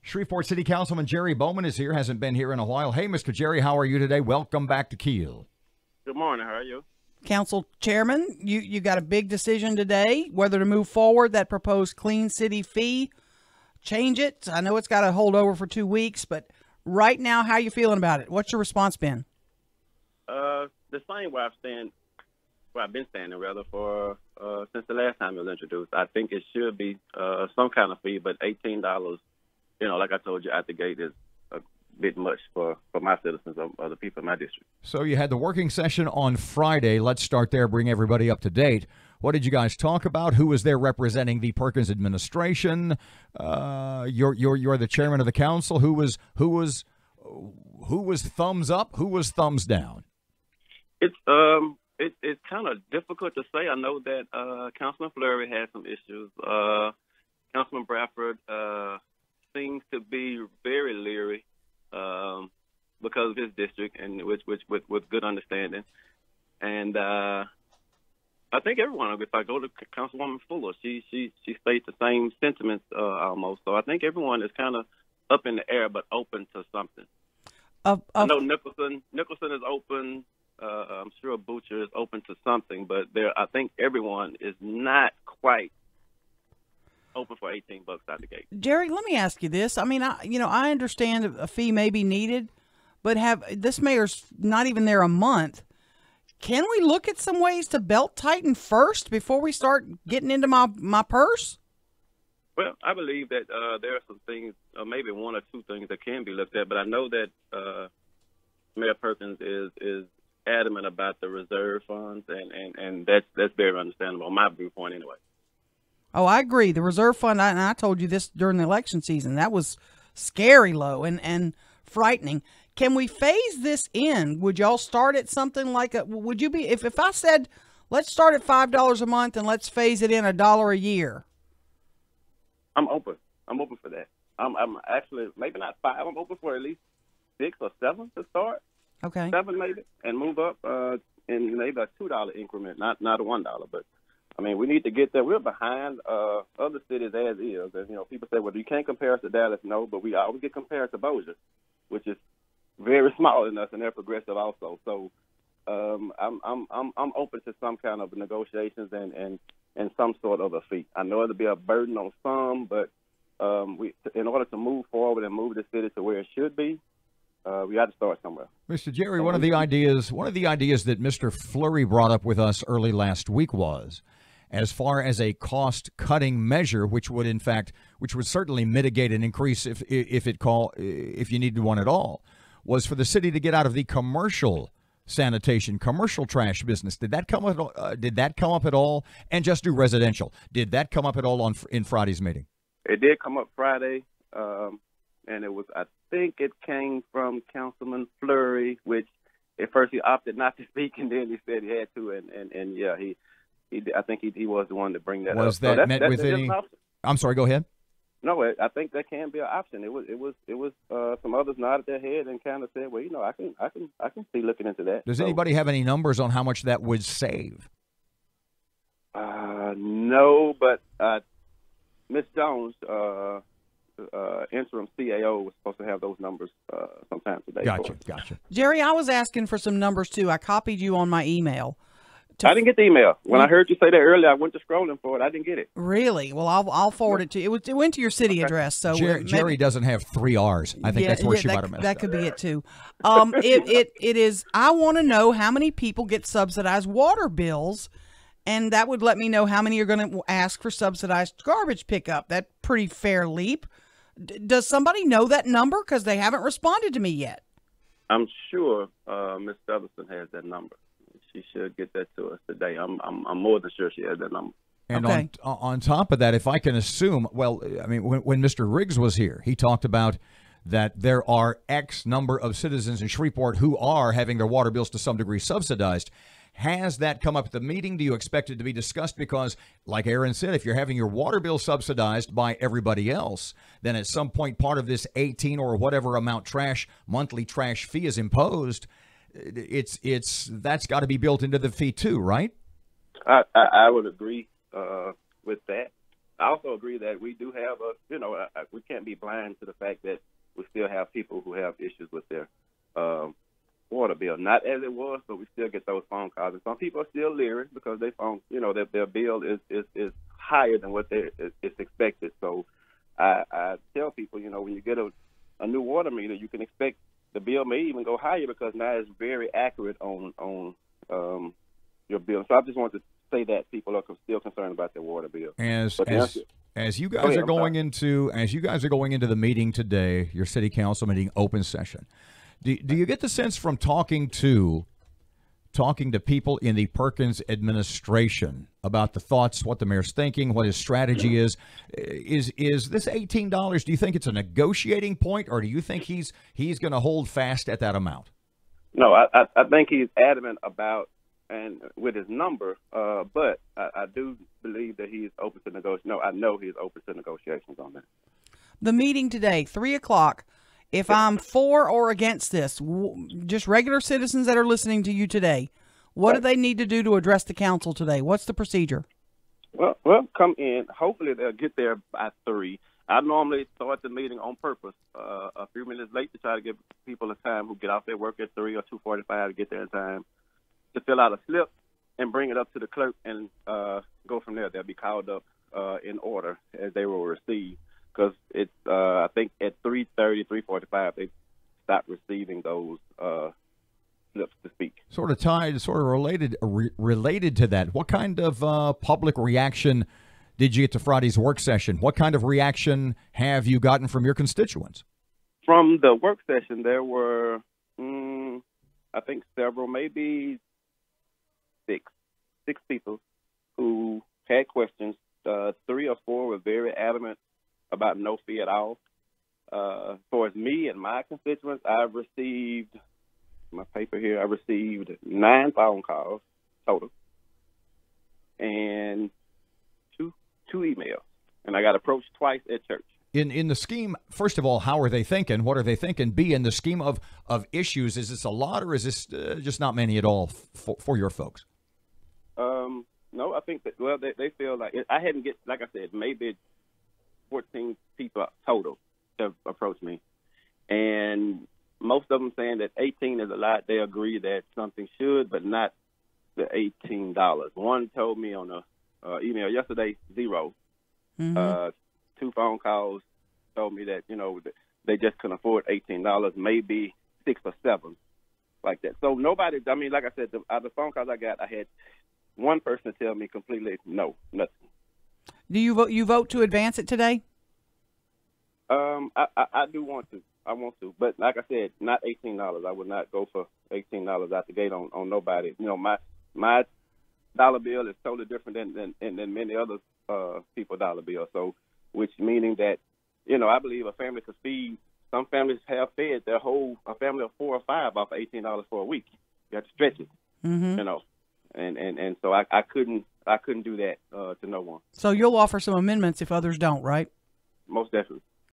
Shreveport City Councilman Jerry Bowman is here, hasn't been here in a while. Hey, Mr. Jerry, how are you today? Welcome back to KEEL. Good morning. How are you? Council Chairman, you got a big decision today, whether to move forward that proposed clean city fee, change it. I know it's got to hold over for 2 weeks, but right now, how you feeling about it? What's your response been? The same way I've been standing rather for since the last time it was introduced. I think it should be some kind of fee, but $18, like I told you at the gate, is a bit much for my citizens or the people in my district. So you had the working session on Friday. Let's start there, bring everybody up to date. What did you guys talk about? Who was there representing the Perkins administration? You're the chairman of the council. Who was thumbs up? Who was thumbs down? It's kind of difficult to say. I know that Councilman Fleury had some issues. Councilman Bradford seems to be very leery because of his district, and which with good understanding. And I think everyone, if I go to Councilwoman Fuller, she states the same sentiments almost. So I think everyone is kind of up in the air, but open to something. I know Nicholson is open. I'm sure Butcher is open to something, but I think everyone is not quite open for $18 out the gate. Jerry, let me ask you this. I mean, I understand a fee may be needed, but this mayor's not even there a month. Can we look at some ways to belt tighten first before we start getting into my purse? Well, I believe that there are some things, maybe one or two things that can be looked at, but I know that Mayor Perkins is adamant about the reserve funds, and that's very understandable, my viewpoint anyway. Oh, I agree. The reserve fund, and I told you this during the election season, that was scary low and frightening. Can we phase this in? Would y'all start at something like would you be, if I said, let's start at $5 a month and let's phase it in $1 a year? I'm open. I'm open for that. I'm actually, maybe not 5. I'm open for at least 6 or 7 to start. Okay. 7 maybe, and move up in maybe a $2 increment, not a $1. But I mean, we need to get there. We're behind other cities as is. And, people say, well, you can't compare us to Dallas. No, but we always get compared to Bossier, which is very small in us, and they're progressive also. So I'm open to some kind of negotiations and some sort of a fee. I know it'll be a burden on some, but in order to move forward and move the city to where it should be, we got to start somewhere. Mr. Jerry, one of the ideas that Mr. Fleury brought up with us early last week was, as far as a cost-cutting measure, which would certainly mitigate an increase if you needed one at all, was for the city to get out of the commercial sanitation, commercial trash business. Did that come up at all? And just do residential. Did that come up at all in Friday's meeting? It did come up Friday, and it was, I think it came from Councilman Fleury, which at first he opted not to speak, and then he said he had to, and yeah, I think he was the one to bring that up. Was that met with any? I'm sorry. Go ahead. No, I think that can be an option. It was some others nodded their head and kind of said, well, I can see looking into that. Does anybody have any numbers on how much that would save? No, but Ms. Jones, interim CAO, was supposed to have those numbers sometime today. Gotcha. Jerry, I was asking for some numbers too. I copied you on my email. I didn't get the email. When I heard you say that earlier, I went to scrolling for it. I didn't get it. Really? Well, I'll forward it to you. It went to your city address. So Jerry doesn't have 3 R's. I think that's where she might have messed up. That could be it too. It is. I want to know how many people get subsidized water bills, and that would let me know how many are going to ask for subsidized garbage pickup. That's pretty fair leap. Does somebody know that number? Because they haven't responded to me yet. I'm sure Ms. Featherston has that number. She should get that to us today. I'm more than sure she has that number. And okay. on top of that, if I can assume, well, I mean, when Mr. Riggs was here, he talked about that there are X number of citizens in Shreveport who are having their water bills to some degree subsidized. Has that come up at the meeting? Do you expect it to be discussed? Because, like Erin said, if you're having your water bill subsidized by everybody else, then at some point part of this 18 or whatever amount monthly trash fee is imposed. That's got to be built into the fee too, right? I would agree with that. I also agree that we do have we can't be blind to the fact that we still have people who have issues with their water bill. Not as it was, but we still get those phone calls. And some people are still leery because they phone, that their bill is higher than what it's expected. So I tell people, when you get a new water meter, you can expect the bill may even go higher because now it's very accurate on your bill. So I just want to say that people are still concerned about their water bill. As you guys are going into the meeting today, your city council meeting, open session, do you get the sense from talking to people in the Perkins administration about the thoughts, what the mayor's thinking, what his strategy is this $18? Do you think it's a negotiating point, or do you think he's going to hold fast at that amount? No, I think he's adamant about and with his number, but I do believe that he's open to negotiation. No, I know he's open to negotiations on that. The meeting today, 3:00. If I'm for or against this, just regular citizens that are listening to you today, what do they need to do to address the council today? What's the procedure? Well, come in. Hopefully they'll get there by 3. I normally start the meeting on purpose a few minutes late to try to give people a time who get off their work at 3 or 2:45 to get there in time to fill out a slip and bring it up to the clerk and go from there. They'll be called up in order as they will receive. Because it's, I think at 3:30, 3:45, they stop receiving those slips to speak. Sort of related to that. What kind of public reaction did you get to Friday's work session? What kind of reaction have you gotten from your constituents? From the work session, there were, I think several, maybe six people who had questions. 3 or 4 were very adamant about no fee at all. For me and my constituents, I've received, my paper here, I received 9 phone calls total and two emails. And I got approached twice at church. In the scheme, first of all, how are they thinking? What are they thinking? B, in the scheme of issues, is this a lot or is this just not many at all for your folks? No, I think that, well, they feel like, I hadn't get, like I said, maybe 14 people total have approached me. And most of them saying that 18 is a lot. They agree that something should, but not the $18. One told me on a email yesterday, 0. Mm-hmm. 2 phone calls told me that, they just couldn't afford $18, maybe 6 or 7 like that. So nobody, I mean, like I said, the phone calls I got, I had one person tell me completely no, nothing. Do you vote to advance it today? I do want to. I want to, but like I said, not $18. I would not go for $18 out the gate on nobody. My dollar bill is totally different than many other people's dollar bill. So, which meaning that I believe a family could feed. Some families have fed a family of 4 or 5 off of $18 for a week. You have to stretch it. Mm-hmm. And so I couldn't do that to no one. So you'll offer some amendments if others don't, right? Most definitely.